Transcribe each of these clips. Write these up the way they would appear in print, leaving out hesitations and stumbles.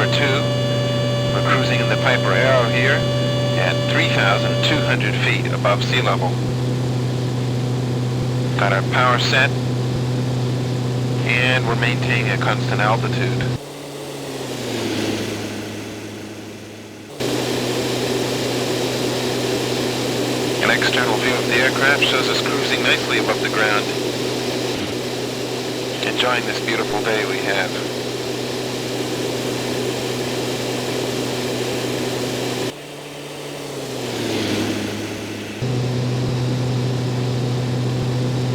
number 2. We're cruising in the Piper Arrow here at 3,200 feet above sea level. Got our power set, and we're maintaining a constant altitude. An external view of the aircraft shows us cruising nicely above the ground, enjoying this beautiful day we have.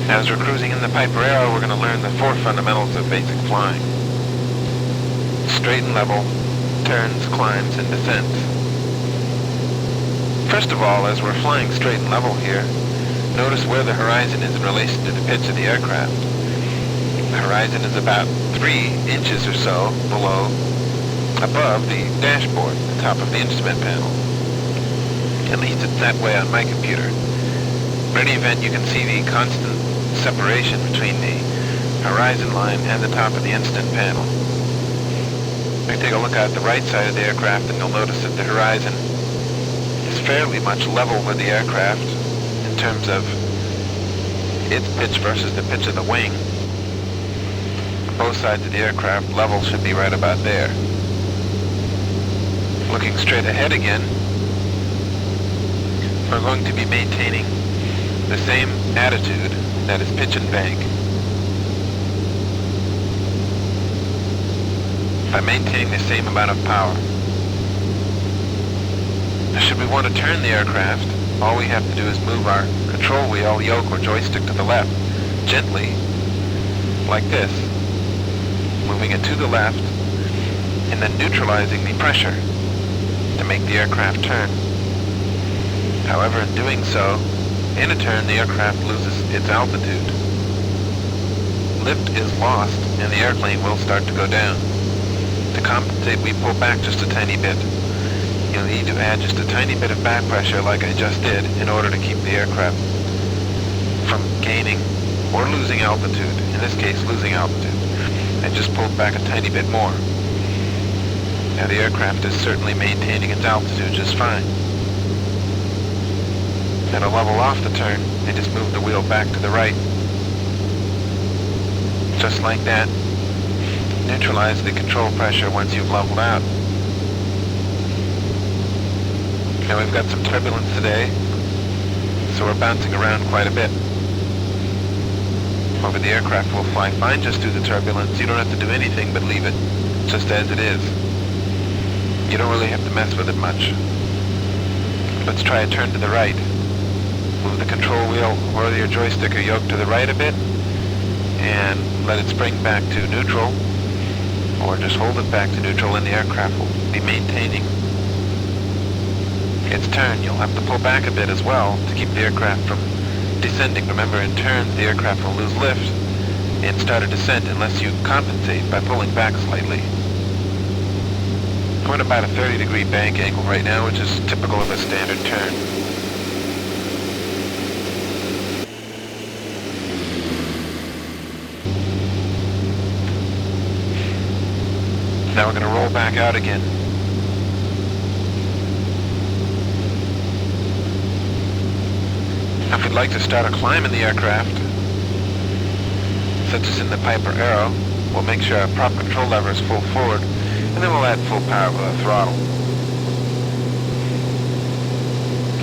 As we're cruising in the Piper Arrow, we're going to learn the 4 fundamentals of basic flying: straight and level, turns, climbs, and descents. First of all, as we're flying straight and level here, notice where the horizon is in relation to the pitch of the aircraft. The horizon is about 3 inches or so above the dashboard, the top of the instrument panel. At least it's that way on my computer. But in any event, you can see the constant separation between the horizon line and the top of the instrument panel. If you take a look at the right side of the aircraft, and you'll notice that the horizon is fairly much level with the aircraft in terms of its pitch versus the pitch of the wing. Both sides of the aircraft level should be right about there. Looking straight ahead again, we're going to be maintaining the same attitude, that is pitch and bank, by maintaining the same amount of power. Now, should we want to turn the aircraft, all we have to do is move our control wheel, yoke, or joystick to the left, gently, like this, moving it to the left, and then neutralizing the pressure to make the aircraft turn. However, in doing so, in a turn, the aircraft loses its altitude. Lift is lost, and the airplane will start to go down. To compensate, we pull back just a tiny bit. You'll need to add just a tiny bit of back pressure, like I just did, in order to keep the aircraft from gaining or losing altitude. In this case, losing altitude. I just pulled back a tiny bit more. Now the aircraft is certainly maintaining its altitude just fine. Then to level off the turn, I just move the wheel back to the right. Just like that. Neutralize the control pressure once you've leveled out. Now we've got some turbulence today, so we're bouncing around quite a bit. However, the aircraft will fly fine just through the turbulence. You don't have to do anything but leave it just as it is. You don't really have to mess with it much. Let's try a turn to the right. Move the control wheel or your joystick or yoke to the right a bit, and let it spring back to neutral, or just hold it back to neutral, and the aircraft will be maintaining its turn. You'll have to pull back a bit as well to keep the aircraft from descending. Remember, in turns, the aircraft will lose lift and start a descent unless you compensate by pulling back slightly. We're at about a 30-degree bank angle right now, which is typical of a standard turn. Now we're going to roll back out again. Now if we'd like to start a climb in the aircraft, such as in the Piper Arrow, we'll make sure our prop control lever is full forward, and then we'll add full power with the throttle.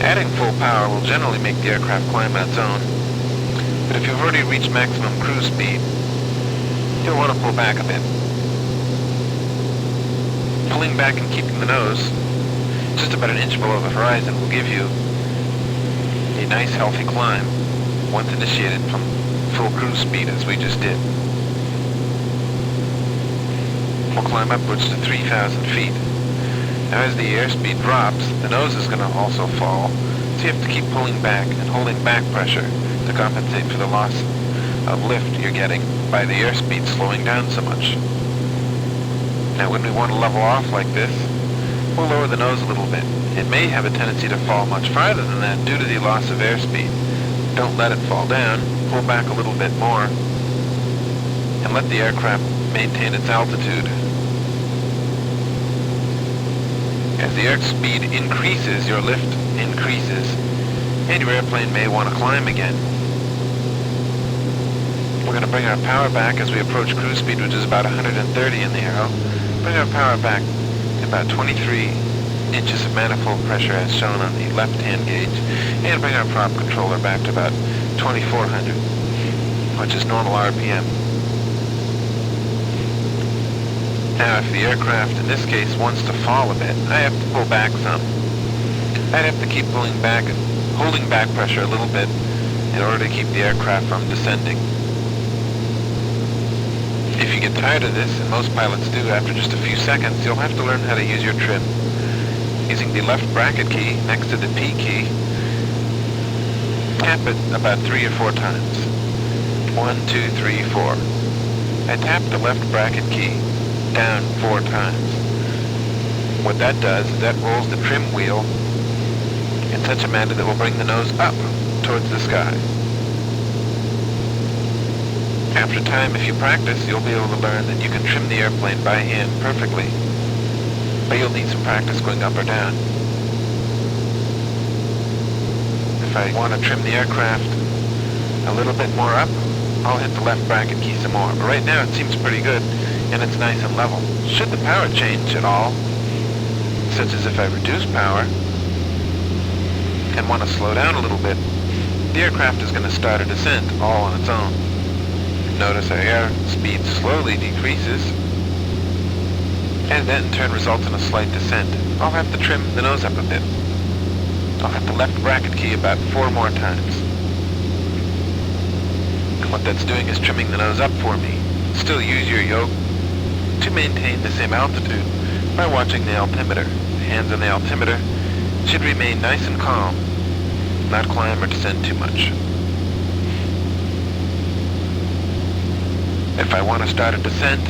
Adding full power will generally make the aircraft climb on its own, but if you've already reached maximum cruise speed, you'll want to pull back a bit. Pulling back and keeping the nose just about an inch below the horizon will give you a nice healthy climb once initiated from full cruise speed, as we just did. We'll climb upwards to 3,000 feet. Now as the airspeed drops, the nose is going to also fall, so you have to keep pulling back and holding back pressure to compensate for the loss of lift you're getting by the airspeed slowing down so much. Now when we want to level off like this, we'll lower the nose a little bit. It may have a tendency to fall much farther than that due to the loss of airspeed. Don't let it fall down. Pull back a little bit more and let the aircraft maintain its altitude. As the airspeed increases, your lift increases, and your airplane may want to climb again. We're going to bring our power back as we approach cruise speed, which is about 130 in the Aero. Bring our power back to about 23 inches of manifold pressure as shown on the left-hand gauge, and bring our prop controller back to about 2400, which is normal RPM. Now if the aircraft in this case wants to fall a bit, I have to pull back some. I'd have to keep pulling back, holding back pressure a little bit in order to keep the aircraft from descending. If you get tired of this, and most pilots do after just a few seconds, you'll have to learn how to use your trim. Using the left bracket key next to the P key, tap it about 3 or 4 times. 1, 2, 3, 4. I tap the left bracket key down 4 times. What that does is that rolls the trim wheel in such a manner that will bring the nose up towards the sky. After time, if you practice, you'll be able to learn that you can trim the airplane by hand perfectly, but you'll need some practice going up or down. If I want to trim the aircraft a little bit more up, I'll hit the left bracket key some more. But right now it seems pretty good, and it's nice and level. Should the power change at all, such as if I reduce power and want to slow down a little bit, the aircraft is going to start a descent all on its own. Notice our air speed slowly decreases, and that in turn results in a slight descent. I'll have to trim the nose up a bit. I'll hit the left bracket key about 4 more times. And what that's doing is trimming the nose up for me. Still use your yoke to maintain the same altitude by watching the altimeter. The hands on the altimeter should remain nice and calm, not climb or descend too much. If I want to start a descent,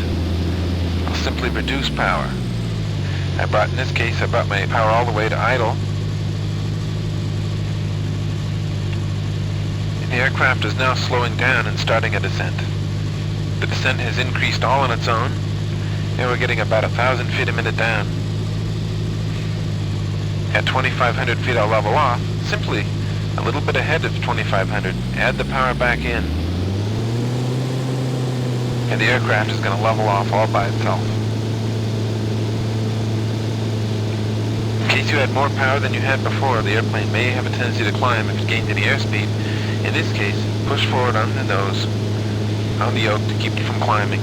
I'll simply reduce power. In this case, I brought my power all the way to idle. And the aircraft is now slowing down and starting a descent. The descent has increased all on its own, and we're getting about 1,000 feet a minute down. At 2,500 feet, I'll level off, simply a little bit ahead of 2,500, add the power back in, and the aircraft is going to level off all by itself. In case you had more power than you had before, the airplane may have a tendency to climb if it gained any airspeed. In this case, push forward on the nose, on the yoke to keep it from climbing.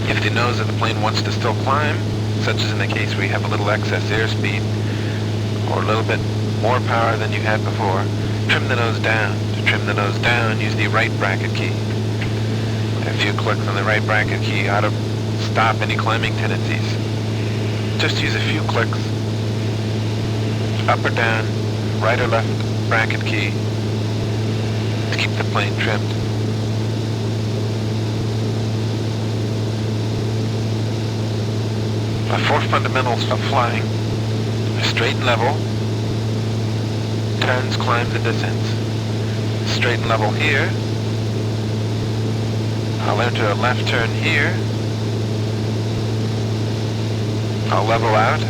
If the nose of the plane wants to still climb, such as in the case where you have a little excess airspeed, or a little bit more power than you had before, trim the nose down. To trim the nose down, use the right bracket key. A few clicks on the right bracket key ought to stop any climbing tendencies. Just use a few clicks, up or down, right or left bracket key, to keep the plane trimmed. The 4 fundamentals of flying are straight and level, turns, climbs, and descents. Straight and level here. I'll enter a left turn here. I'll level out.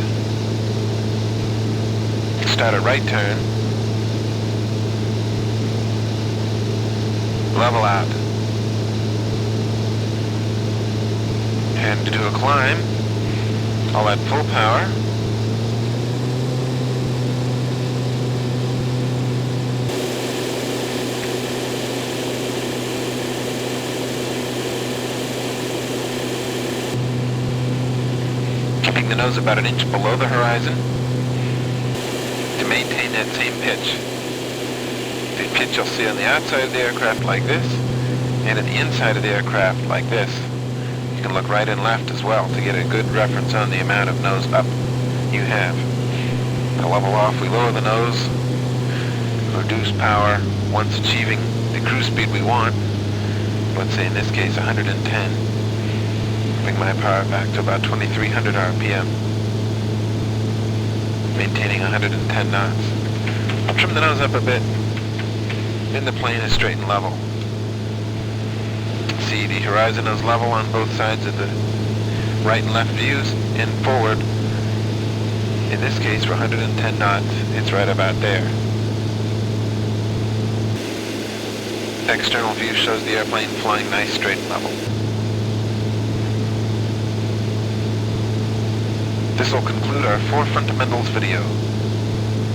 Start a right turn. Level out. And to do a climb, I'll add full power. Keeping the nose about 1 inch below the horizon to maintain that same pitch. The pitch you'll see on the outside of the aircraft like this, and at the inside of the aircraft like this. You can look right and left as well to get a good reference on the amount of nose up you have. To level off, we lower the nose, reduce power once achieving the cruise speed we want. Let's say in this case 110. Bring my power back to about 2,300 RPM, maintaining 110 knots. I'll trim the nose up a bit, and the plane is straight and level. See, the horizon is level on both sides of the right and left views, and forward. In this case, for 110 knots, it's right about there. External view shows the airplane flying nice, straight and level. This will conclude our 4 fundamentals video.